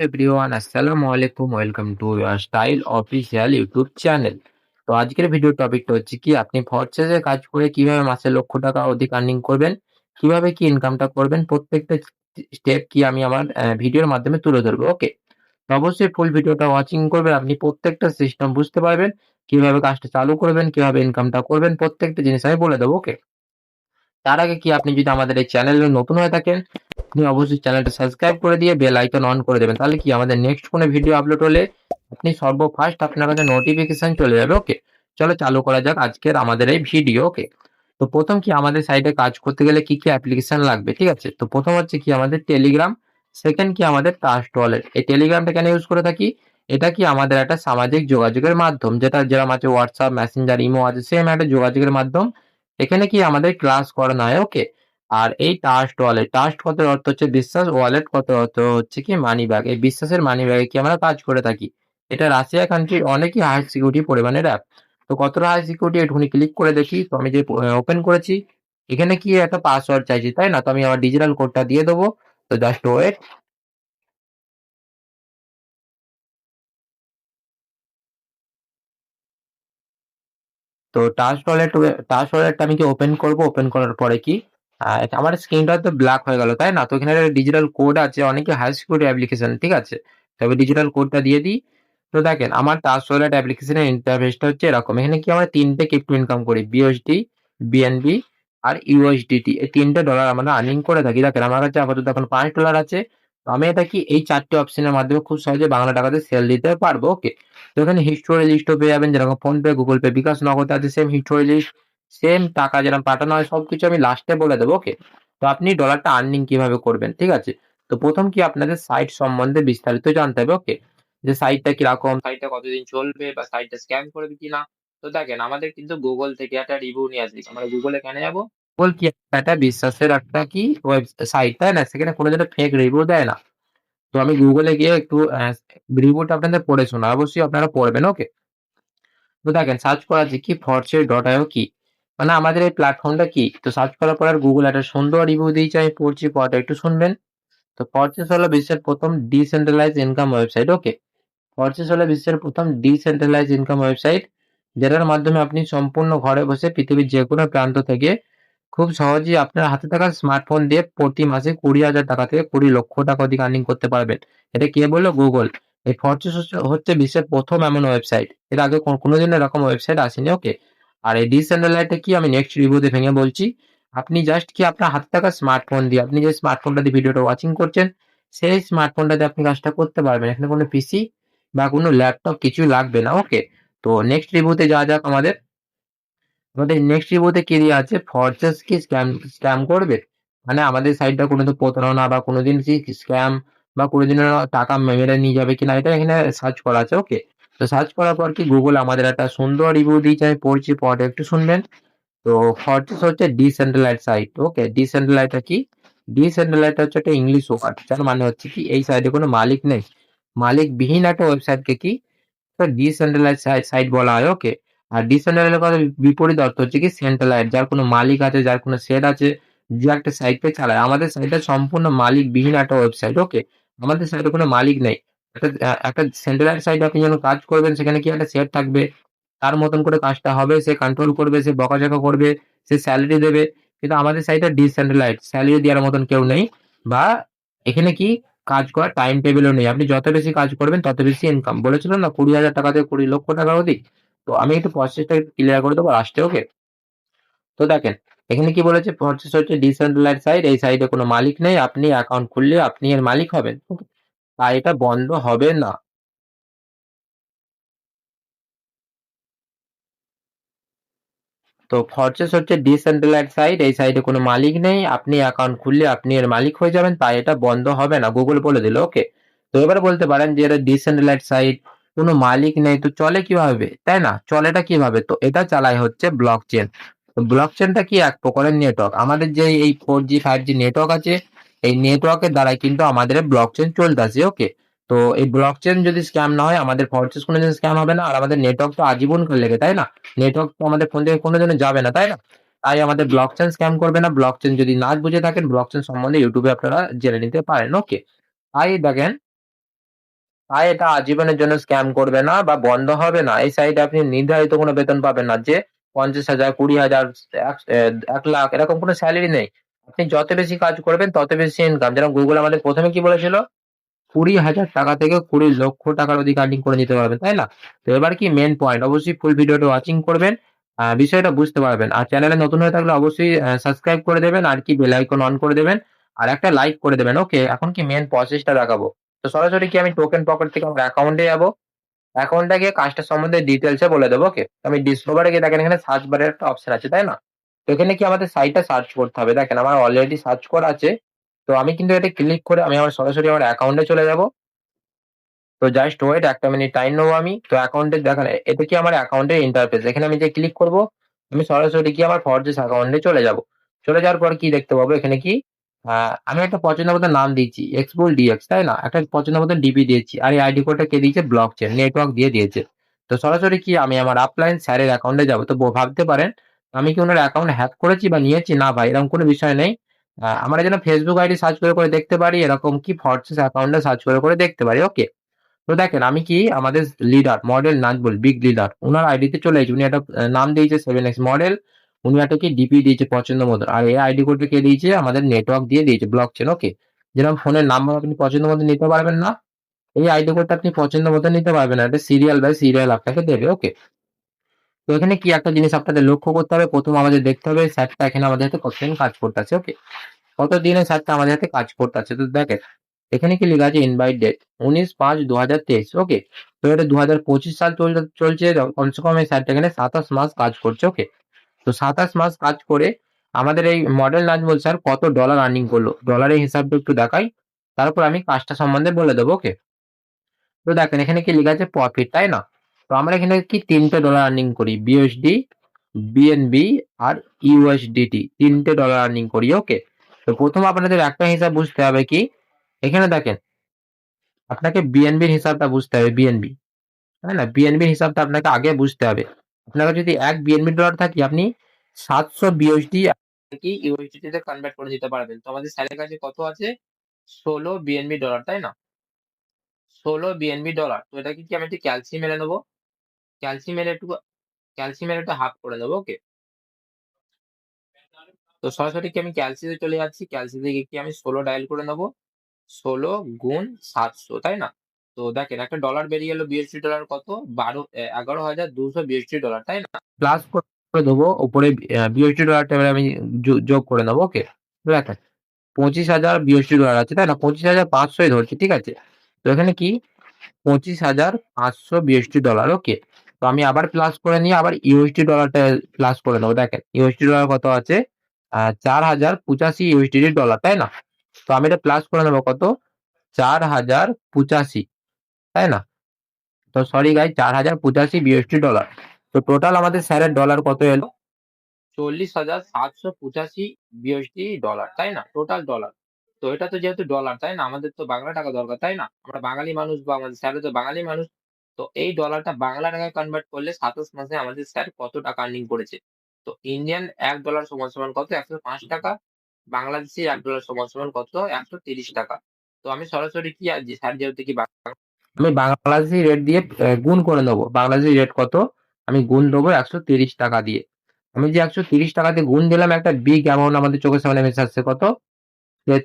Everyone আসসালামু আলাইকুম welcome to your style official YouTube channel. তো আজকের ভিডিও টপিকটা হচ্ছে কি আপনি ফরচেজে কাজ করে কিভাবে মাসে লক্ষ টাকা অধিক আর্নিং করবেন, কিভাবে কি ইনকামটা করবেন প্রত্যেকটা স্টেপ কি আমি আমার ভিডিওর মাধ্যমে তুলে ধরবো। ওকে, তো অবশ্যই ফুল ভিডিওটা ওয়াচিং করবেন, আপনি প্রত্যেকটা সিস্টেম বুঝতে পারবেন, কিভাবে কাজটা চালু করবেন, কিভাবে ইনকামটা করবেন প্রত্যেকটা জিনিস আমি বলে দেবো। ওকে, তার আগে কি আপনি যদি আমাদের এই চ্যানেলে নতুন হয়ে থাকেন, আপনি অবশ্যই চ্যানেলটা সাবস্ক্রাইব করে দিয়ে বেল আইকন অন করে দেবেন। তাহলে কি আমাদের নেক্সট কোনো ভিডিও আপলোড হলে আপনি সর্বফার্স্ট আপনার কাছে নোটিফিকেশন চলে যাবে। ওকে, চলো চালু করা যাক আজকের আমাদের এই ভিডিও। ওকে, তো প্রথম কি আমাদের সাইটে কাজ করতে গেলে কি অ্যাপ্লিকেশন লাগবে, ঠিক আছে? তো প্রথম হচ্ছে কি আমাদের টেলিগ্রাম, সেকেন্ড কি আমাদের ট্রাস্ট ওয়ালেট। এই টেলিগ্রামটা কেন ইউজ করে থাকি? এটা কি আমাদের একটা সামাজিক যোগাযোগের মাধ্যম, যেটা যেরকম আছে হোয়াটসঅ্যাপ, মেসেঞ্জার, ইমো আছে, সেম একটা যোগাযোগের মাধ্যম। এখানে কি আমাদের ক্লাস করানো হয়। ওকে, আর এই ট্রাস্ট ওয়ালেট, ট্রাস্ট কথার অর্থ হচ্ছে বিশ্বাস, ওয়ালেট কথার অর্থ হচ্ছে কি মানি ব্যাগ। এই বিশ্বাসের মানি ব্যাগে কি আমরা কাজ করে থাকি। এটা রাশিয়া কান্ট্রির অনেকই হাই সিকিউরিটি পরিমাণের অ্যাপ। তো কতটা হাই সিকিউরিটি একটুখানি ক্লিক করে দেখি। তো আমি যে ওপেন করেছি, এখানে কি একটা পাসওয়ার্ড চাইছি, তাই না? তো আমি আমার ডিজিটাল কোডটা দিয়ে দেবো। তো জাস্ট ওয়েট। তো টাস্ক ওয়ালেটটা আমি কি ওপেন করব। ওপেন করার পরে কি আমার স্ক্রিনটা তো ব্ল্যাক হয়ে গেল, তাই না? তো এখানে একটা ডিজিটাল কোড আছে, অনেকে হাই সিকিউরিটি অ্যাপ্লিকেশন, ঠিক আছে? তবে ডিজিটাল কোডটা দিয়ে দিই। তো দেখেন আমার টাস্ক ওয়ালেট অ্যাপ্লিকেশনের ইন্টারফেসটা হচ্ছে এরকম। এখানে কি আমরা ৩ টে ক্রিপ্টো ইনকাম করি। বিএসডি, বিএনবি আর ইউএসডিটি। এই ৩ টে ডলার আমরা আর্নিং করে থাকি। দেখেন আমার কাছে আপাতত এখন $৫ আছে। তো আমি এটা কি এই ৪ টে অপশনের মাধ্যমে খুব সহজে বাংলা টাকাতে সেল দিতে পারবো। ওকে, তো এখানে হিস্টোরি লিস্টও পেয়ে যাবেন, যেরকম ফোনপে, গুগল পে, বিকাশ, নগদ আছে সেম হিস্টোরি লিস্ট, সেম টাকা যেরকম পাঠানো হয় সবকিছু আমি লাস্টে বলে দেবো। ওকে, তো আপনি ডলারটা আর্নিং কিভাবে করবেন, ঠিক আছে? তো প্রথম কি আপনাদের সাইট সম্বন্ধে বিস্তারিত জানতে হবে। ওকে, যে সাইটটা কিরকম, সাইটটা কতদিন চলবে বা সাইটটা স্ক্যাম করবে কিনা। তো দেখেন আমাদের কিন্তু গুগল থেকে একটা রিভিউ নিয়ে আসবে। আমরা গুগলে কেন যাবো? গুগল কি একটা বিশ্বাসের একটা কি ওয়েব সাইট, তাই না? সেখানে কোনো যেন ফেক রিভিউ দেয় না। তো আমি গুগলে গিয়ে একটু রিভিউটা আপনাদের পড়ে শোনাই। অবশ্যই আপনারা পড়বেন। ওকে, তো দেখেন সার্চ করা যে কি Forge.io কি? মানে আমাদের এই প্ল্যাটফর্মটা কি? তো সার্চ করার পর আর গুগল একটা সুন্দর রিভিউ দিয়েছে, আমি পড়ছি, পড়াটা একটু শুনবেন। তো Forges হলো বিশ্বের প্রথম ডিসেন্ট্রালাইজড ইনকাম ওয়েবসাইট। ওকে, Forges হলো বিশ্বের প্রথম ডিসেন্ট্রালাইজড ইনকাম ওয়েবসাইট, যেটার মাধ্যমে আপনি সম্পূর্ণ ঘরে বসে পৃথিবীর যেকোনো প্রান্ত থেকে খুব সহজেই আপনার হাতে থাকা স্মার্টফোন দিয়ে প্রতি মাসে 20,000 টাকা থেকে 20 লক্ষ টাকা অধিক আর্নিং করতে পারবেন। এটা কে বলল? গুগল। এই ফরচুস হচ্ছে বিশ্বের প্রথম এমন ওয়েবসাইট। এর আগে কোনোদিন এরকম ওয়েবসাইট আসেনি। ওকে, আর এই ডিসেন্ট্রালাইজড কি আমি নেক্সট রিভিউতে ভেঙে বলছি। আপনি জাস্ট কি আপনার হাতে থাকা স্মার্টফোন দিয়ে, আপনি যে স্মার্টফোনটা দিয়ে ভিডিওটা ওয়াচিং করছেন, সেই স্মার্টফোনটা দিয়ে আপনি কাজটা করতে পারবেন। এখানে কোনো পিসি বা কোনো ল্যাপটপ কিছুই লাগবে না। ওকে, তো নেক্সট রিভিউতে যাওয়া যাক আমাদের। আমাদের নেক্সট রিভিউতে কি দেয়া আছে? ফরচেস কি স্ক্যাম করবে? মানে আমাদের সাইটটা কোনোদিন প্রতারণা বা কোনোদিন কি স্ক্যাম বা কোনোদিনও টাকা মেরে নিয়ে যাবে কিনা, এটা এখানে সার্চ করা আছে। ওকে, তো সার্চ করার পর কি গুগল আমাদের একটা সুন্দর রিভিউ দিয়েছে, আমি পড়ছি, পড়াটা একটু শুনবেন। তো ফরচেস হচ্ছে ডিসেন্ট্রালাইজড সাইট। ওকে, ডিসেন্ট্রালাইজড কি? ডিসেন্ট্রালাইজড হচ্ছে একটা ইংলিশ ওয়ার্ড, যার মানে হচ্ছে কি এই সাইটে কোনো মালিক নেই। মালিকবিহীন একটা ওয়েবসাইটকে কি ডিসেন্ট্রালাইজড সাইট বলা হয়। ওকে, আর ডিসেন্ট্রালাইজড এর কথা বিপরীত অর্থ হচ্ছে কি সেন্ট্রালাইজড, যার কোনো মালিক আছে, যার কোনো শেড আছে, যে একটা সাইটকে চালায়। আমাদের সাইটটা সম্পূর্ণ মালিকবিহীন একটা ওয়েবসাইট। ওকে, আমাদের সাইটে কোনো মালিক নেই। একটা সেন্ট্রালাইজড সাইটে আপনি যখন কাজ করবেন, সেখানে কি একটা শেড থাকবে, তার মতন করে কাজটা হবে, সে কন্ট্রোল করবে, সে বকাঝকা করবে, সে স্যালারি দেবে। কিন্তু আমাদের সাইটটা ডিসেন্ট্রালাইজড, স্যালারি দেওয়ার মতন কেউ নেই, বা এখানে কি কাজ করার টাইম টেবিলও নেই। আপনি যত বেশি কাজ করবেন তত বেশি ইনকাম। বলেছিলাম না 20,000 টাকা থেকে 20 লক্ষ টাকা অধিক। তো আমি একটু প্রসেসটা একটু ক্লিয়ার করে দেবো লাস্টে। ওকে, তো দেখেন এখানে কি বলেছে? প্রসেস হচ্ছে ডিসেন্ট্রালাইজড সাইট, এই সাইটে কোনো মালিক নেই, আপনি অ্যাকাউন্ট খুললে আপনি এর মালিক হবেন। ওকে, আর এটা বন্ধ হবে না। তো ফরচেস হচ্ছে ডিসেন্ট্রালাইজড সাইট, এই সাইটে কোনো মালিক নেই, আপনি অ্যাকাউন্ট খুললে আপনি এর মালিক হয়ে যাবেন, তাই এটা বন্ধ হবে না, গুগল বলে দিল। ওকে, তো এবার বলতে পারেন যে এটা ডিসেন্ট্রালাইজড সাইট, কোনো মালিক নেই, তো চলে কিভাবে, তাই না? চলেটা কিভাবে? তো এটা চালায় হচ্ছে ব্লক চেন। তো ব্লক চেনটা কি? এক প্রকারের নেটওয়ার্ক। আমাদের যে এই 4G 5G নেটওয়ার্ক আছে, এই নেটওয়ার্কের দ্বারাই কিন্তু আমাদের ব্লক চেন চলতেছে। ওকে, তো এই ব্লক চেন যদি স্ক্যাম না হয়, আমাদের ফরচেস কোনোদিন স্ক্যাম হবে না, আর আমাদের নেটওয়ার্ক তো আজীবন লেগে, তাই না? নেটওয়ার্ক তো আমাদের ফোন থেকে কোনোদিনও যাবে না, তাই না? তাই আমাদের ব্লকচেন স্ক্যাম করবে না। ব্লকচেন যদি না বুঝে থাকেন, ব্লকচেন সম্বন্ধে ইউটিউবে আপনারা জেনে নিতে পারেন। ওকে, তাই দেখেন ভাই এটা আজীবনের জন্য স্ক্যাম করবে না বা বন্ধ হবে না। এই সাইটে আপনি নির্ধারিত কোনো বেতন পাবেন না যে ৫০,০০০, ২০,০০০, ১,০০,০০০ এরকম কোনো সেলারি নেই। আপনি যত বেশি কাজ করবেন তত বেশি ইনকাম। যেরকম Google আমাদের ১ম এ কি বলেছিল? ৳২০,০০০ থেকে ৳২০,০০,০০০ অধিক আর্নিং করে নিতে পারবেন, তাই না? তো এবার কি মেইন পয়েন্ট, অবশ্যই ফুল ভিডিওটা ওয়াচিং করবেন। বিষয়টা বুঝতে পারবেন। আর চ্যানেলে নতুন হয়ে থাকলে অবশ্যই সাবস্ক্রাইব করে দেবেন আর কি বেল আইকন অন করে দেবেন। আর একটা লাইক করে দেবেন। ওকে, এখন কি মেইন প্রসেসটা দেখাবো। তো সরাসরি কি আমি টোকেন পকেট থেকে আমার অ্যাকাউন্টে যাবো। অ্যাকাউন্টে গিয়ে কাজটার সম্বন্ধে ডিটেইলস এ বলে দেবো। ওকে। আমি ডিসকভার এ গিয়ে দেখেন এখানে সার্চ বারের একটা অপশন আছে, তাই না? তো এখানে কি আমাদের সাইটটা সার্চ করতে হবে। দেখেন আমার অলরেডি সার্চ করা আছে। তো আমি কিন্তু এটা ক্লিক করে আমি আমার সরাসরি আমার অ্যাকাউন্টে চলে যাবো। তো জাস্ট ওয়েট ১ টা মিনিট টাইম নেবো আমি। তো অ্যাকাউন্টে দেখেন এটা কি আমার অ্যাকাউন্টের ইন্টারফেস। এখানে আমি যে ক্লিক করব, আমি সরাসরি গিয়ে আমার ফরজেস অ্যাকাউন্টে চলে যাব। চলে যাওয়ার পর কি দেখতে পাবো এখানে কি আমি একটা পছন্দ মতো নাম দিয়েছি এক্সবুল ডিএক্স, তাই না? একটা পছন্দ মতো ডিপি দিয়েছি। আর এই আইডি কোডটা কে দিয়েছে? ব্লকচেন নেটওয়ার্ক দিয়ে দিয়েছে। তো সরাসরি কি আমি আমার আপলাইন স্যারের অ্যাকাউন্টে যাব। তো ভাবতে পারেন আমি কি উনার অ্যাকাউন্ট হ্যাক করেছি বা নিয়েছি? না ভাই, এরকম কোনো বিষয় নেই। আমরা যেন ফেসবুক আইডি সার্চ করে দেখতে পারি, এরকম কি ফরজেস অ্যাকাউন্টে সার্চ করে দেখতে পারি। ওকে। তো দেখেন আমি কি আমাদের leader model Nazbul big leader উনার আইডিতে চলে এসেছি। উনি একটা নাম দিয়েছে 7x মডেল। উনি একটা কি ডিপি দিয়েছে পছন্দ মতো। আর এই আইডি কোডটা কে দিয়েছে? আমাদের নেটওয়ার্ক দিয়ে দিয়েছে ব্লকচেন। ওকে। যেরকম ফোনের নাম্বার আপনি পছন্দ মতো নিতে পারবেন না, এই আইডি কোডটা আপনি পছন্দ মতো নিতে পারবেন না। এটা সিরিয়াল বাই সিরিয়াল আপনাকে দেবে। ওকে। তো এখানে কি একটা জিনিস আপনাদের লক্ষ্য করতে হবে। প্রথম আমাদের দেখতে হবে স্যারটা এখানে আমাদের হাতে কতদিন কাজ করতেছে। ওকে। কতদিনে স্যারটা আমাদের হাতে কাজ করতেছে। তো দেখেন এখানে কি লেখা আছে ইনভাইট ডেট 19/৫/২০২৩। ওকে। তো এটা ২০২৫ সাল চলছে। কমসে কম এই স্যারটা এখানে ২৭ মাস কাজ করছে। ওকে। তো ২৭ মাস কাজ করে আমাদের এই মডেল নাজমুল স্যার কত ডলার আর্নিং করলো, ডলারের হিসাবটা একটু দেখাই। তারপর আমি কাজটা সম্বন্ধে বলে দেবো। ওকে। তো দেখেন এখানে কি লেখা আছে প্রফিট, তাই না? তো আমরা এখানে কি ৩টে ডলার আর্নিং করি, বিএসডি, বিএনবি আর ইউএসডিটি ৩টে ডলার আর্নিং করি। ওকে। তো প্রথম আপনাদের একটা হিসাব বুঝতে হবে কি, এখানে দেখেন আপনাকে বিএনবির হিসাবটা বুঝতে হবে। বিএনবি, তাই না? বিএনবির হিসাবটা আপনাকে আগে বুঝতে হবে। আপনার কাছে যদি ১ বিএনবি ডলার থাকে আপনি ৭০০ বিএসডি কি ইউএসডিটি তে কনভার্ট করে দিতে পারবেন। তো আমাদের স্যারের কাছে কত আছে? ১৬ বিএনবি ডলার, তাই না? ১৬ বিএনবি ডলার। তো এটাকে কি আমি একটু ক্যালসি মেরে নেবো। ক্যালসি মেরে একটু হাফ করে নেবো। ওকে। তো সরাসরি কি আমি ক্যালসিতে চলে যাচ্ছি। ক্যালসি থেকে কি আমি ১৬ ডায়াল করে নেবো। ১৬ গুণ ৭০০, তাই না? তো দেখেন একটা ডলার বেরিয়ে এলো। বিএসডি ডলার কত? ১১,২০০ বিএসডি ডলার, তাই না? প্লাস করে দেবো উপরে বিএসডি ডলারটা এবারে আমি যোগ করে নেবো। ওকে। দেখেন ২৫,০০০ বিএসডি ডলার আছে, তাই না? ২৫,৫০০ ধরছি, ঠিক আছে? তো এখানে কি ২৫,৫০০ বিএসডি ডলার। ওকে। তো আমি আবার প্লাস করে নিয়ে আবার ইউএসডি ডলারটা প্লাস করে নেবো। দেখেন ইউএসডি ডলার কত আছে? ৪,০৮৫ ইউএসডি ডলার, তাই না? তো আমি এটা প্লাস করে নেবো কত? ৪,০৮৫, তাই না? তো সরি গাইস ৪,০৮৫ বিএসডি ডলার। তো টোটাল আমাদের স্যারের ডলার কত এলো? ৪০,৭৮৫ বিএসডি ডলার, তাই না? Total dollar. তো এটা তো যেহেতু ডলার, তাই না? আমাদের তো বাংলা টাকা দরকার, তাই না? আমরা বাঙালি মানুষ বা আমাদের স্যারও তো বাঙালি মানুষ। তো এই ডলারটা বাংলা টাকায় কনভার্ট করলে ২৭ মাসে আমাদের স্যার কত টাকা আর্নিং করেছে। তো ইন্ডিয়ান $১ সমান কত? ৳১০৫। বাংলাদেশী $১ সমান কত? ৳১৩০। তো আমি সরাসরি কি স্যার যেহেতু কি আমি বাংলাদেশী রেট দিয়ে গুণ করে নেবো। বাংলাদেশী রেট কত? আমি গুণ দেবো ৳১৩০ দিয়ে। আমি যে ৳১৩০ দিয়ে গুণ দিলাম একটা বিগ অ্যামাউন্ট আমাদের চোখের সামনে ভেসে আসছে কত? যে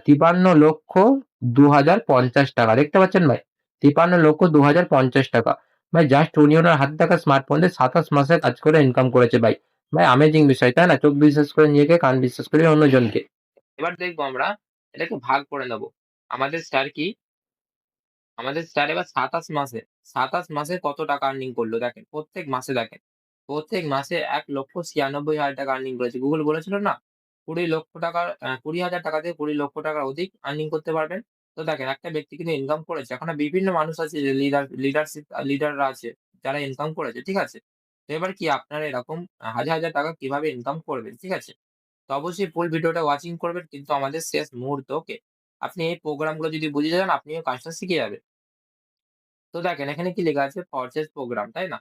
৫৩,২০৫০ দেখতে পাচ্ছেন ভাই? ৫৩,২০৫০ ভাই জাস্ট উনি ওনার হাতে থাকা স্মার্টফোন দিয়ে ২৭ মাসে কাজ করে ইনকাম করেছে ভাই। ভাই অ্যামেজিং বিষয়, তাই না? চোখ বিশ্বাস করে নিজেকে, কান বিশ্বাস করে অন্যজনকে। এবার দেখবো আমরা এটাকে ভাগ করে নেবো। আমাদের স্যার কি আমাদের স্যার এবার ২৭ মাসে কত টাকা আর্নিং করলো দেখেন। প্রত্যেক মাসে দেখেন। প্রত্যেক মাসে ১,৯৬,০০০ টাকা আর্নিং করেছে। গুগল বলেছিল না? ২০,০০,০০০ টাকার ২০,০০০ টাকা থেকে ২০,০০,০০০ টাকার অধিক আর্নিং করতে পারবেন। তো দেখেন একটা ব্যক্তি কিন্তু ইনকাম করেছে। এখন বিভিন্ন মানুষ আছে যে লিডাররা আছে যারা ইনকাম করেছে। ঠিক আছে? তো এবার কি আপনারা এরকম হাজার, হাজার টাকা কিভাবে ইনকাম করবেন। ঠিক আছে? তো অবশ্যই ফুল ভিডিওটা ওয়াচিং করবেন কিন্তু আমাদের শেষ মুহূর্ত। ওকে? আপনি এই প্রোগ্রামগুলো যদি বুঝে যান আপনিও কাজটা শিখে যাবেন। তো দেখেন এখানে কি লেখা আছে পারচেজ প্রোগ্রাম, তাই না?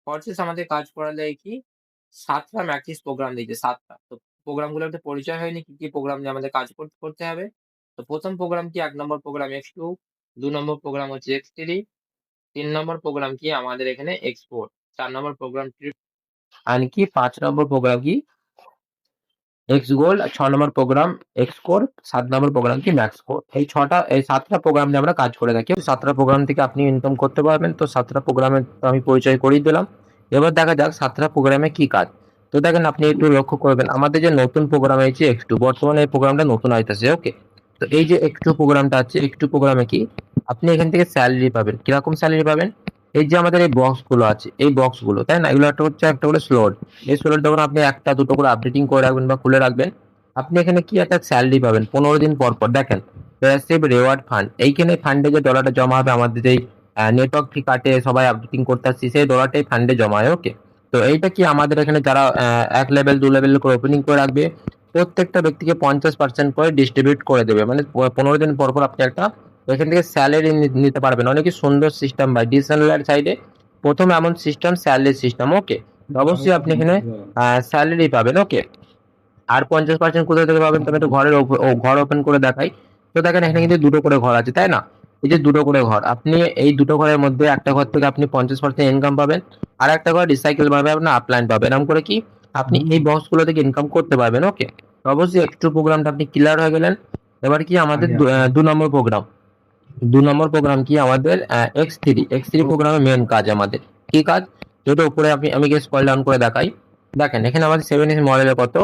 পারচেজ আমাদের কাজ করালে কি ৭ টা ম্যাট্রিক্স প্রোগ্রাম দিয়েছে ৭ টা। তো প্রোগ্রামগুলোর একটা পরিচয় হয়নি কি প্রোগ্রাম নিয়ে আমাদের কাজ করতে হবে। তো ১ম প্রোগ্রাম কি ১ নম্বর প্রোগ্রাম X2, 2 নম্বর প্রোগ্রাম হচ্ছে X3, 3 নম্বর প্রোগ্রাম কি আমাদের এখানে X4, 4 নম্বর প্রোগ্রাম আর কি 5 নম্বর প্রোগ্রাম কি এক্স গোল্ড, 6 নম্বর প্রোগ্রাম এক্স কোর, 7 নম্বর প্রোগ্রাম কি ম্যাক্স কোর। এই 7টা প্রোগ্রাম নিয়ে আমরা কাজ করে থাকি। 7টা প্রোগ্রাম থেকে আপনি ইনকাম করতে পারবেন। তো 7টা প্রোগ্রামের আমি পরিচয় করিয়ে দিলাম। এবার দেখা যাক 7টা প্রোগ্রামে কি কাজ। তো দেখেন আপনি একটু লক্ষ্য করবেন আমাদের যে নতুন প্রোগ্রাম হয়েছে X2, বর্তমানে এই প্রোগ্রামটা নতুন আইতেছে। ওকে, তো এই যে X2 প্রোগ্রামটা আছে, X2 প্রোগ্রামে কি আপনি এখান থেকে স্যালারি পাবেন। কিরকম স্যালারি পাবেন? এই যে আমাদের এই বক্স গুলো আছে, এই বক্স গুলো, তাই না, এগুলো একটা করে স্লট। এই স্লট যখন আপনি একটা দুটো করে আপডেটিং করে রাখবেন বা খুলে রাখবেন, আপনি এখানে কি একটা স্যালারি পাবেন 15 দিন পর পর। দেখেন প্যাসিভ রিওয়ার্ড ফান্ড, এইখানে ফান্ডে যে ডলারটা জমা হবে, আমাদের যেই নেটওয়ার্ক ফি কাটে সবাই আপডেটিং করতে আসছি, সেই ডলারটাই ফান্ডে জমা হয়। ওকে, তো এইটা কি আমাদের এখানে যারা 1 লেভেল 2 লেভেল করে ওপেনিং করে রাখবে, প্রত্যেকটা ব্যক্তিকে 50% করে ডিস্ট্রিবিউট করে দেবে। মানে 15 দিন পর পর আপনি একটা এখান থেকে স্যালারি নিতে পারবেন। অনেকই সুন্দর সিস্টেম ভাই, ডিসেন্ট্রালাইজড সাইডে প্রথম এমন সিস্টেম, স্যালারি সিস্টেম। ওকে, অবশ্যই আপনি এখানে স্যালারি পাবেন। ওকে, আর 50% কোথা থেকে পাবেন? তবে তো ঘর ওপেন করে দেখাই। তো দেখেন এখানে কিন্তু দুটো করে ঘর আছে, তাই না? এই যে দুটো করে ঘর, আপনি এই দুটো ঘরের মধ্যে একটা ঘর থেকে আপনি 50% ইনকাম পাবেন, আর একটা ঘর রিসাইকেল পাবে, আপনার আপলাইন পাবেন। এরকম করে কি আপনি এই বক্স গুলো থেকে ইনকাম করতে পারবেন। ওকে, তো অবশ্যই একটু প্রোগ্রামটা আপনি ক্লিয়ার হয়ে গেলেন। এবার কি আমাদের 2 নম্বর প্রোগ্রাম, 2 নম্বর প্রোগ্রাম কি আমাদের X3 প্রোগ্রামের মেন কাজ আমাদের কি কাজ? যেটা উপরে আমি স্ক্রল ডাউন করে দেখাই। দেখেন এখানে আমাদের 7S মডেলের কত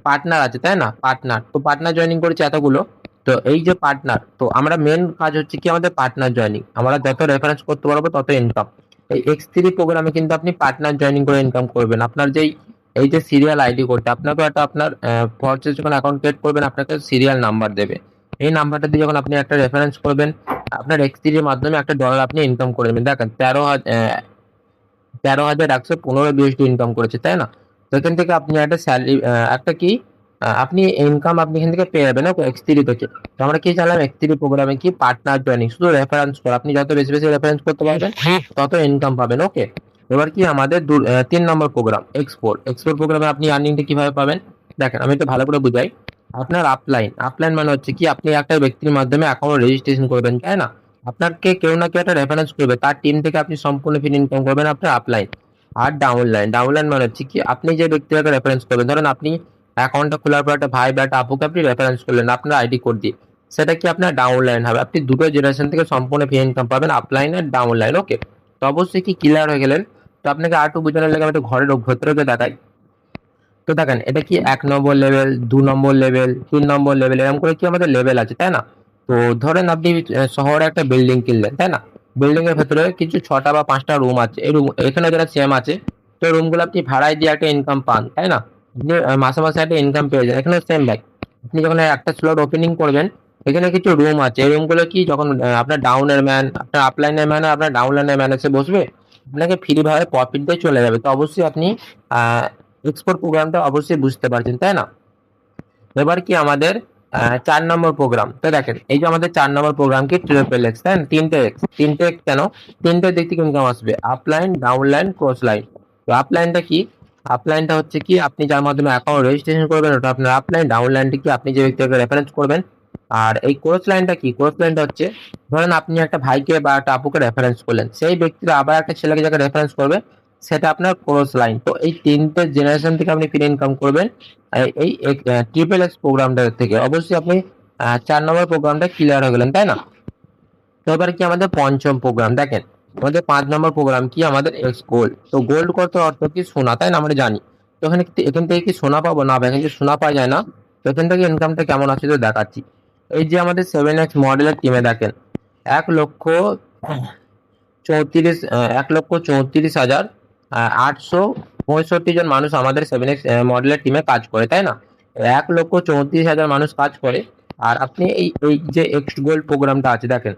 পার্টনার আছে, তাই না? পার্টনার, তো পার্টনার জয়েনিং করেছে এতগুলো। তো এই যে পার্টনার, তো আমরা মেন কাজ হচ্ছে কি আমাদের পার্টনার জয়েনিং। আমরা যত রেফারেন্স করতে পারবো তত ইনকাম। এই X3 প্রোগ্রামে কিন্তু আপনি পার্টনার জয়েনিং করে ইনকাম করবেন। আপনার যেই এই যে সিরিয়াল আইডি করতে আপনাকে একটা আপনার পরচেজ যখন অ্যাকাউন্ট ক্রিয়েট করবেন, আপনাকে সিরিয়াল নাম্বার দেবে। এই নাম্বারটা দিয়ে যখন আপনি একটা রেফারেন্স করবেন, আপনার X3 এর মাধ্যমে একটা ডলার আপনি ইনকাম করে নেবেন। দেখেন 13,115 বিএসডি ইনকাম করেছে, তাই না? তো এখান থেকে আপনি একটা স্যালারি, একটা কি আপনি ইনকাম আপনি এখান থেকে পেয়ে যাবেন X3 থেকে। তো আমরা কি জানলাম? X3 প্রোগ্রামে কি পার্টনার জয়েনিং, শুধু রেফারেন্স করে আপনি যত বেশি বেশি রেফারেন্স করতে পারবেন তত ইনকাম পাবেন। ওকে, এবার কি আমাদের 3 নম্বর প্রোগ্রাম এক্সপোর্ট প্রোগ্রামে আপনি আর্নিংটা কিভাবে পাবেন? দেখেন আমি একটু ভালো করে বুঝাই। আপনার আপলাইন মানে হচ্ছে কি আপনি একটা ব্যক্তির মাধ্যমে অ্যাকাউন্ট রেজিস্ট্রেশন করবেন, তাই না? আপনাকে কেউ না কেউ একটা রেফারেন্স করবে, তার টিম থেকে আপনি সম্পূর্ণ ফ্রি ইনকাম করবেন আপনার আপলাইন। আর ডাউনলাইন মানে হচ্ছে কি আপনি যে ব্যক্তিটাকে রেফারেন্স করবেন, ধরেন আপনি অ্যাকাউন্টটা খোলার পর একটা ভাই বা একটা আপুকে আপনি রেফারেন্স করলেন আপনার আইডি কোড দিয়ে, সেটা কি আপনার ডাউনলাইন হবে। আপনি দুটো জেনারেশন থেকে সম্পূর্ণ ফ্রি ইনকাম পাবেন, আপলাইন আর ডাউনলাইন। ওকে, তো অবশ্যই কি ক্লিয়ার হয়ে গেলেন? তো আপনাকে আর একটু বোঝানোর লাগে আমি একটু ঘরের ভেতরে দেখাই। তো দেখেন এটা কি 1 নম্বর লেভেল, 2 নম্বর লেভেল, 3 নম্বর লেভেল, এরকম করে কি আমাদের লেভেল আছে, তাই না? তো ধরেন আপনি শহরে একটা বিল্ডিং কিনলেন, তাই না? বিল্ডিং এর ভেতরে কিছু 6টা বা 5টা রুম আছে। এই রুম এখানে যারা সেম আছে, তো রুম গুলো আপনি ভাড়ায় দিয়ে একটা ইনকাম পান, তাই না? আপনি মাসে মাসে একটা ইনকাম পেয়ে যান। এখানে সেম ব্যাক, আপনি যখন একটা স্লট ওপেনিং করবেন, এখানে কিছু রুম আছে। এই রুম গুলো কি যখন আপনার ডাউনের ম্যান, আপনার আপলাইনের ম্যান, আপনার ডাউনলাইনের ম্যান এসে বসবে, আপনাকে ফ্রি ভাবে প্রফিট দিয়ে চলে যাবে। তো অবশ্যই আপনি আহ এক্সপোর্ট প্রোগ্রামটা অবশ্যই বুঝতে পারছেন, তাই না? এবার কি আমাদের 4 নম্বর প্রোগ্রাম। তো দেখেন এই যে আমাদের 4 নম্বর প্রোগ্রাম কি ট্রিপল X, তাই না? 3টে X কেন? 3টে দিক থেকে ইনকাম আসবে, আপলাইন, ডাউনলাইন, ক্রস লাইন। তো আপলাইনটা কি? আপলাইনটা হচ্ছে কি আপনি যার মাধ্যমে অ্যাকাউন্ট রেজিস্ট্রেশন করবেন ওটা আপনার আপলাইন। ডাউনলাইনটা কি আপনি যে ব্যক্তিকে রেফারেন্স করবেন। আর এই ক্রস লাইনটা কি? ক্রস লাইনটা হচ্ছে ধরেন আপনি একটা ভাইকে বা একটা আপুকে রেফারেন্স করলেন, সেই ব্যক্তিরা আবার একটা ছেলেকে যাকে রেফারেন্স করবে, সেটা আপনার ক্রস লাইন। তো এই 3টে জেনারেশন থেকে আপনি ফ্রি ইনকাম করবেন এই ট্রিপল X প্রোগ্রামটা থেকে। অবশ্যই আপনি 4 নম্বর প্রোগ্রামটা ক্লিয়ার হয়ে গেলেন, তাই না? তো এবার কি আমাদের পঞ্চম প্রোগ্রাম, দেখেন আমাদের 5 নম্বর প্রোগ্রাম কি আমাদের এক্স গোল্ড। তো গোল্ড কত অর্থ কি সোনা, তাই না? আমরা জানি। তো এখান থেকে কি সোনা পাবো? না, এখান থেকে সোনা পাওয়া যায় না। তো এখান থেকে ইনকামটা কেমন আছে তো দেখাচ্ছি। এই যে আমাদের 7X মডেলের টিমে দেখেন 1,34,865 জন মানুষ আমাদের 7X মডেলের টিমে কাজ করে, তাই না? 1,34,000 মানুষ কাজ করে। আর আপনি এই এই যে এক্স গোল্ড প্রোগ্রামটা আছে, দেখেন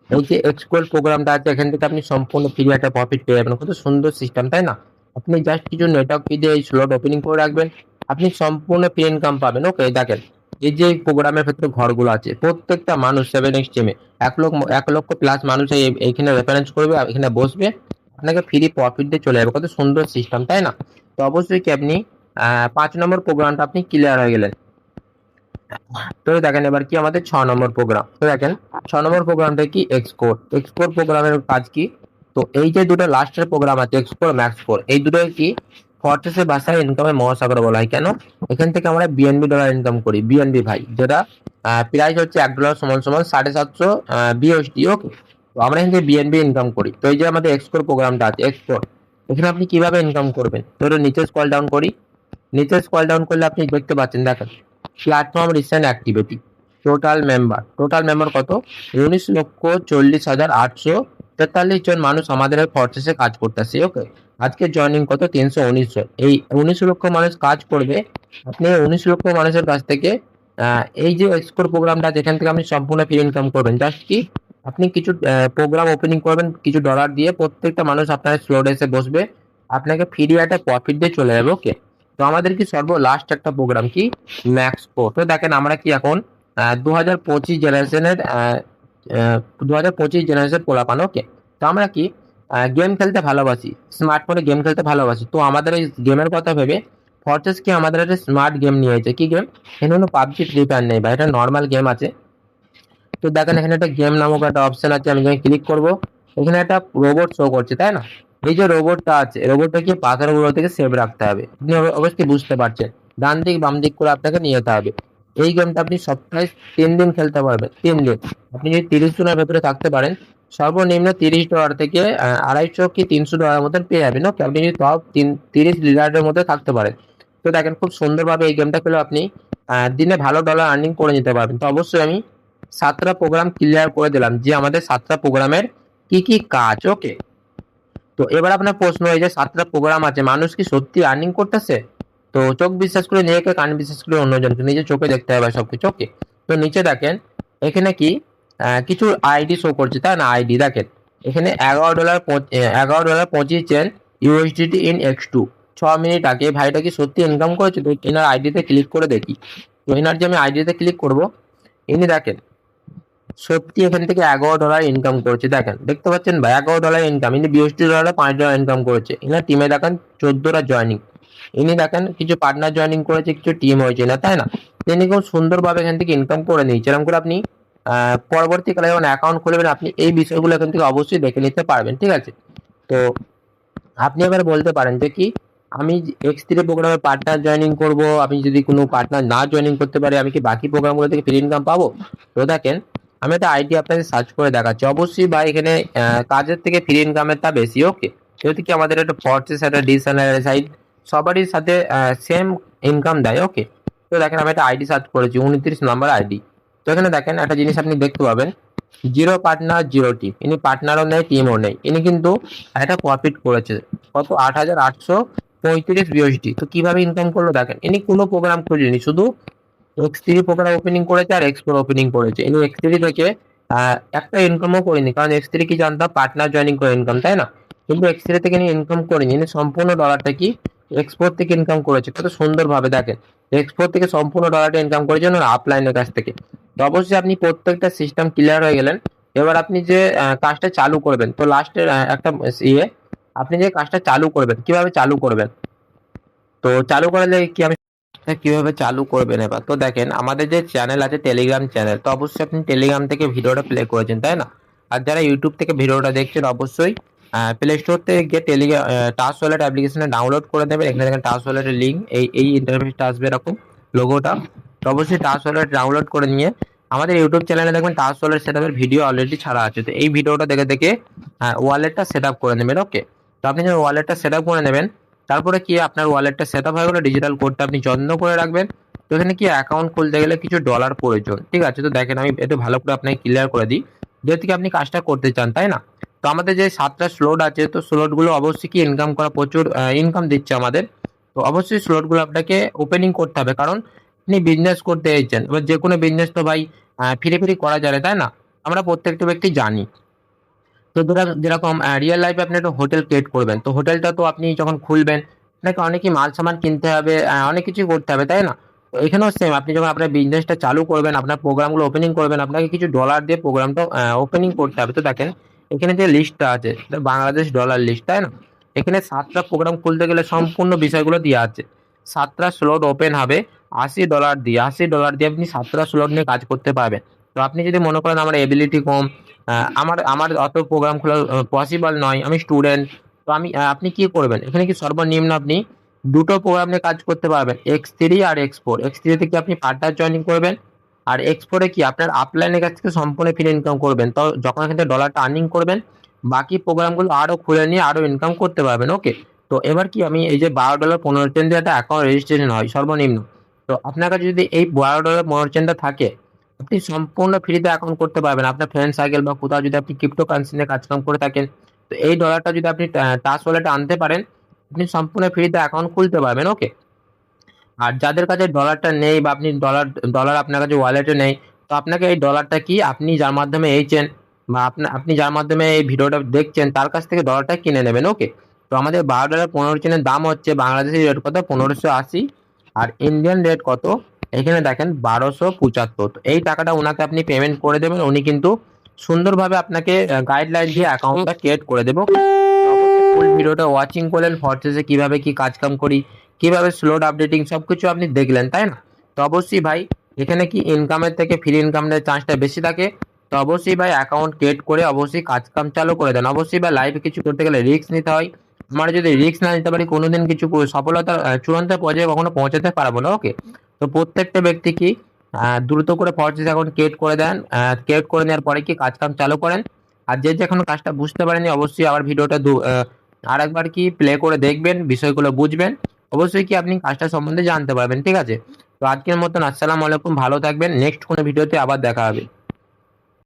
এই যে এক্স গোল্ড প্রোগ্রামটা আছে, এখান থেকে আপনি সম্পূর্ণ ফ্রি একটা প্রফিট পেয়ে যাবেন। কত সুন্দর সিস্টেম, তাই না? আপনি জাস্ট কিছু নেটওয়ার্ক ফি দিয়ে এই স্লট ওপেনিং করে রাখবেন, আপনি সম্পূর্ণ ফ্রি ইনকাম পাবেন। ওকে, দেখেন এই যে প্রোগ্রামের ক্ষেত্রে ঘরগুলো আছে, প্রত্যেকটা মানুষ 7X টিমে 1 লক্ষ প্লাস মানুষ এইখানে রেফারেন্স করবে, এখানে বসবে, আপনাকে ফ্রি প্রফিট দিয়ে চলে যাবে। কত সুন্দর সিস্টেম, তাই না? তো অবশ্যই কি আপনি 5 নম্বর প্রোগ্রামটা আপনি ক্লিয়ার হয়ে গেলেন। তো দেখেন এবার কি আমাদের 6 নম্বর প্রোগ্রাম। তো দেখেন 6 নম্বর প্রোগ্রামটা কি, এক্সকোর। এক্সকোর প্রোগ্রামের কাজ কি, তো এই যে দুটো লাস্টের প্রোগ্রাম আছে এক্সকোর ম্যাক্স ফোর, এই দুটো কি ফর্ট্রেসের ভাষায় ইনকামের মহাসাগর বলা হয়। কেন, এখান থেকে আমরা বিএনবি ডলার ইনকাম করি, বিএনবি ভাই, যেটা প্রাইস হচ্ছে $1 সমান সমান 750 বিএসডি। ওকে, তো আমরা এখান থেকে বিএনবি ইনকাম করি। তো এই যে আমাদের এক্সকোর প্রোগ্রামটা আছে এক্সকোর, এখানে আপনি কিভাবে ইনকাম করবেন, তো নিচে স্ক্রল ডাউন করি। নিচে স্ক্রল ডাউন করলে আপনি দেখতে পাচ্ছেন, দেখেন platform recent activity, total member কত, 19,40,843 জন মানুষ আমাদের ফর্সেসে কাজ করতেছে। ওকে, আজকে জয়নিং কত, 319 জন। এই 19 লক্ষ মানুষ কাজ করবে, আপনি 19 লক্ষ মানুষের কাছ থেকে এই যে এক্সকোর প্রোগ্রামটা যেখান থেকে আপনি সম্পূর্ণ ফ্রি ইনকাম করবেন। জাস্ট কি আপনি কিছু প্রোগ্রাম ওপেনিং করবেন কিছু ডলার দিয়ে, প্রত্যেকটা মানুষ আপনার স্লোডে এসে বসবে, আপনাকে ফ্রি একটা প্রফিট দিয়ে চলে যাবে। ওকে, তো আমাদের কি সর্ব লাস্ট একটা প্রোগ্রাম কি, ম্যাক্স প্রো। তো দেখেন আমরা কি এখন 2025 জেনারেশনের 2025 জেনারেশন পোলাপান। ওকে, তো আমরা কি গেম খেলতে ভালোবাসি, স্মার্টফোনে গেম খেলতে ভালোবাসি। তো আমাদের এই গেমের কথা ভেবে ফরচেস কি আমাদের একটা স্মার্ট গেম নিয়েছে। কি গেম, এখানে কোনো পাবজি ফ্রি ফায়ার নেই বা এটা নর্মাল গেম আছে। তো দেখেন এখানে একটা গেম নামক একটা অপশন আছে, আমি যখন ক্লিক করব এখানে একটা রোবট শো করছে, তাই না। এই যে রোবটটা আছে, রোবটটাকে পাথরগুলো থেকে সেভ রাখতে হবে, আপনি অবশ্যই বুঝতে পারছেন, ডান দিক বাম দিক করে আপনাকে নিয়ে যেতে হবে। এই গেমটা আপনি সপ্তাহে 3 দিন খেলতে পারবেন, 3 দিন। আপনি যদি 30 জনের ভেতরে থাকতে পারেন, সর্বনিম্ন $30 থেকে 250 কি $300 মতন পেয়ে যাবেন। ওকে, আপনি যদি টপ 30 লিডারের মধ্যে থাকতে পারেন। তো দেখেন খুব সুন্দরভাবে এই গেমটা খেলে আপনি দিনে ভালো ডলার আর্নিং করে নিতে পারবেন। তো অবশ্যই আমি 7টা প্রোগ্রাম ক্লিয়ার করে দিলাম যে আমাদের 7টা প্রোগ্রামের কি কি কাজ। ওকে, তো এবার আপনার প্রশ্ন, এই যে 7টা প্রোগ্রাম আছে, মানুষ কি সত্যি আর্নিং করতেছে? তো চোখ বিশ্বাস করে নিজেকে, কান বিশ্বাস করে অন্যজনকে, নিজের চোখে দেখতে হবে সবকিছু। ওকে, তো নিচে দেখেন এখানে কি কিছু আইডি শো করছে, তাই না। আইডি দেখেন এখানে $11.25 ইউএসডিটি ইন X2, 6 মিনিট আগে ভাইটা কি সত্যি ইনকাম করেছে। তো এনার আইডিতে ক্লিক করে দেখি। তো এনার যে আমি আইডিতে ক্লিক করব, ইনি দেখেন সত্যি এখান থেকে $11 ইনকাম করেছে। দেখেন দেখতে পাচ্ছেন ভাই, $11 ইনকাম। ইনি $20 $5 ইনকাম করেছে। ইনার টিমে দেখেন 14টা জয়নিং। ইনি দেখেন কিছু পার্টনার জয়নিং করেছে, কিছু টিম হয়েছে না, তাই না। তিনি খুব সুন্দরভাবে এখান থেকে ইনকাম করে নিয়েছে। এরকম করে আপনি পরবর্তীকালে যখন অ্যাকাউন্ট খুলবেন, আপনি এই বিষয়গুলো এখান থেকে অবশ্যই দেখে নিতে পারবেন। ঠিক আছে, তো আপনি এবার বলতে পারেন যে কি আমি X3 প্রোগ্রামে পার্টনার জয়েনিং করব, আমি যদি কোনো পার্টনার না জয়েনিং করতে পারি আমি কি বাকি প্রোগ্রামগুলো থেকে ফ্রি ইনকাম পাবো? তো দেখেন আমি একটা আইডি আপনাকে সার্চ করে দেখাচ্ছি। অবশ্যই ভাই এখানে কাজের থেকে ফ্রি ইনকামেরটা বেশি। ওকে, যেহেতু কি আমাদের একটা ফর্সেস একটা ডিসেন্ট্রালাইজড সবারই সাথে সেম ইনকাম দেয়। ওকে, তো দেখেন আমি একটা আইডি সার্চ করেছি, 29 নম্বর আইডি। তো এখানে দেখেন একটা জিনিস আপনি দেখতে পাবেন, জিরো পার্টনার জিরো টিম। ইনি পার্টনারও নেই টিমও নেই, ইনি কিন্তু একটা প্রফিট করেছে কত, 8,835 বিএসডি। তো কিভাবে ইনকাম করলো দেখেন, ইনি কোনো প্রোগ্রাম খুলেনি, শুধু X3 প্রোগ্রাম ওপেনিং করেছে আর X4 ওপেনিং করেছে। ইনি X3 থেকে একটা ইনকামও করেনি, কারণ X3 কি জানতাম পার্টনার জয়েনিং করে ইনকাম, তাই না। কিন্তু X3 থেকে ইনি ইনকাম করেনি, ইনি সম্পূর্ণ ডলারটা কি X4 থেকে ইনকাম করেছে। কত সুন্দরভাবে দেখেন, X4 থেকে সম্পূর্ণ ডলারটা ইনকাম করেছে আপলাইনের কাছ থেকে। তো অবশ্যই আপনি প্রত্যেকটা সিস্টেম ক্লিয়ার হয়ে গেলেন। এবার আপনি যে কাজটা চালু করবেন, তো লাস্টের একটা ইয়ে, আপনি যে কাজটা চালু করবেন কিভাবে চালু করবেন, তো চালু করলে কি আমি কিভাবে চালু করবেন এবার। তো দেখেন আমাদের যে চ্যানেল আছে টেলিগ্রাম চ্যানেল, তো অবশ্যই আপনি টেলিগ্রাম থেকে ভিডিওটা প্লে করেছেন, তাই না। আর যারা ইউটিউব থেকে ভিডিওটা দেখছেন অবশ্যই প্লে স্টোর থেকে গিয়ে টেলিগ্রাম টাস্ক ওয়ালেট অ্যাপ্লিকেশনে ডাউনলোড করে নেবেন। এখানে দেখেন টাস্ক ওয়ালেটের লিঙ্ক, এই ইন্টারফেসটা আসবে এরকম লোগোটা। তো অবশ্যই টাস্ক ওয়ালেট ডাউনলোড করে নিয়ে আমাদের ইউটিউব চ্যানেলে দেখবেন টাস্ক ওয়ালেট সেটআপের ভিডিও অলরেডি ছাড়া আছে। তো এই ভিডিওটা দেখে দেখে ওয়ালেটটা সেট আপ করে নেবেন। ওকে, তো আপনি যখন ওয়ালেটটা সেট আপ করে নেবেন, তারপরে কি আপনার ওয়ালেটটা সেট আপ হয়ে গেলে ডিজিটাল কোডটা আপনি যত্ন করে রাখবেন। তো এখানে কি অ্যাকাউন্ট খুলতে গেলে কিছু ডলার প্রয়োজন। ঠিক আছে, তো দেখেন আমি একটু ভালো করে আপনাকে ক্লিয়ার করে দিই, যেহেতু কি আপনি কাজটা করতে চান, তাই না। তো আমাদের যে 7টা স্লট আছে, তো স্লটগুলো অবশ্যই কি ইনকাম করা প্রচুর ইনকাম দিচ্ছে আমাদের। তো অবশ্যই স্লটগুলো আপনাকে ওপেনিং করতে হবে, কারণ আপনি বিজনেস করতে চাইছেন। এবার যে কোনো বিজনেস তো ভাই ফ্রি ফ্রি করা যাবে, তাই না। আমরা প্রত্যেকটা ব্যক্তি জানি। তো যেরকম রিয়েল লাইফে আপনি একটা হোটেল ক্রিয়েট করবেন, তো হোটেলটা তো আপনি যখন খুলবেন আপনাকে অনেকই মাল সামান কিনতে হবে, অনেক কিছু করতে হবে, তাই না। তো এখানেও সেম, আপনি যখন আপনার বিজনেসটা চালু করবেন, আপনার প্রোগ্রামগুলো ওপেনিং করবেন, আপনাকে কিছু ডলার দিয়ে প্রোগ্রামটা ওপেনিং করতে হবে। তো দেখেন এখানে যে লিস্টটা আছে এটা বাংলাদেশ ডলার লিস্ট, তাই না। এখানে 7টা প্রোগ্রাম খুলতে গেলে সম্পূর্ণ বিষয়গুলো দেওয়া আছে। 7টা স্লট ওপেন হবে $80 দিয়ে আপনি 7টা স্লট নিয়ে কাজ করতে পারবেন। তো আপনি যদি মনে করেন আমার এবিলিটি কম, আমার আমার অত প্রোগ্রাম খোলা পসিবল নয়, আমি স্টুডেন্ট, তো আপনি কি করবেন? এখানে কি সর্বনিম্ন আপনি 2টো প্রোগ্রাম নিয়ে কাজ করতে পারবেন, X3 আর X4। X3 তে কি আপনি পার্ট-টাইম জয়েনিং করবেন, আর X4 এ কি আপনার আপলাইনের কাছ থেকে সম্পূর্ণ ফ্রি ইনকাম করবেন। তো যখন এখান থেকে ডলারটা আর্নিং করবেন, বাকি প্রোগ্রামগুলো আরো খুলে নিয়ে আরো ইনকাম করতে পারবেন। ওকে, তো এবার কি আমি এই যে $12.15 দিয়ে একটা অ্যাকাউন্ট রেজিস্ট্রেশন হয় সর্বনিম্ন, তো আপনার কাছে যদি এই $12.15 থাকে, আপনি সম্পূর্ণ ফ্রিতে অ্যাকাউন্ট করতে পারবেন। আপনার ফ্রেন্ড সার্কেল বা কোথাও যদি আপনি ক্রিপ্টো কারেন্সি নিয়ে কাজকাম করে থাকেন, তো এই ডলারটা যদি আপনি টাচ ওয়ালেটে আনতে পারেন, আপনি সম্পূর্ণ ফ্রিতে অ্যাকাউন্ট খুলতে পারবেন। ওকে, আর যাদের কাছে ডলারটা নেই বা আপনি ডলার ডলার আপনার কাছে ওয়ালেটে নেই, তো আপনাকে এই ডলারটা কি আপনি যার মাধ্যমে এইছেন বা আপনি যার মাধ্যমে এই ভিডিওটা দেখছেন তার কাছ থেকে ডলারটা কিনে নেবেন। ওকে, তো আমাদের $12.15 দাম হচ্ছে, বাংলাদেশি রেট কত 1580, আর ইন্ডিয়ান রেট কত এখানে দেখেন 1275। তো এই টাকাটা ওনাকে আপনি পেমেন্ট করে দেবেন, উনি কিন্তু সুন্দরভাবে আপনাকে গাইডলাইন দিয়ে অ্যাকাউন্টটা ক্রিয়েট করে দেবো। ফুল ভিডিওটা ওয়াচিং করলেন, ফরচেসে কিভাবে কি কাজ কাম করি, কিভাবে স্লোড আপডেটিং সবকিছু আপনি দেখলেন, তাই না? তো অবশ্যই ভাই এখানে কি ইনকামের থেকে ফ্রি ইনকামের চান্সটা বেশি থাকে। তো অবশ্যই ভাই অ্যাকাউন্ট ক্রিয়েট করে অবশ্যই কাজ কাম চালু করে দেন। অবশ্যই ভাই লাইফে কিছু করতে গেলে রিস্ক নিতে হয়, আমরা যদি রিস্ক না নিতে পারি কোনোদিন কিছু সফলতার চূড়ান্ত পর্যায়ে কখনো পৌঁছাতে পারবো না। ওকে, তো প্রত্যেকটা ব্যক্তি কি দ্রুত করে ফরচেস অ্যাকাউন্ট ক্রিয়েট করে দেন, ক্রিয়েট করে নেওয়ার পরে কি কাজ কাম চালু করেন। আর যে এখনো কাজটা বুঝতে পারেনি, অবশ্যই আবার ভিডিওটা আর একবার কি প্লে করে দেখবেন, বিষয়গুলো বুঝবেন, অবশ্যই কি আপনি কাজটা সম্বন্ধে জানতে পারবেন। ঠিক আছে, তো আজকের মতন আসসালামু আলাইকুম, ভালো থাকবেন, নেক্সট কোনো ভিডিওতে আবার দেখা হবে।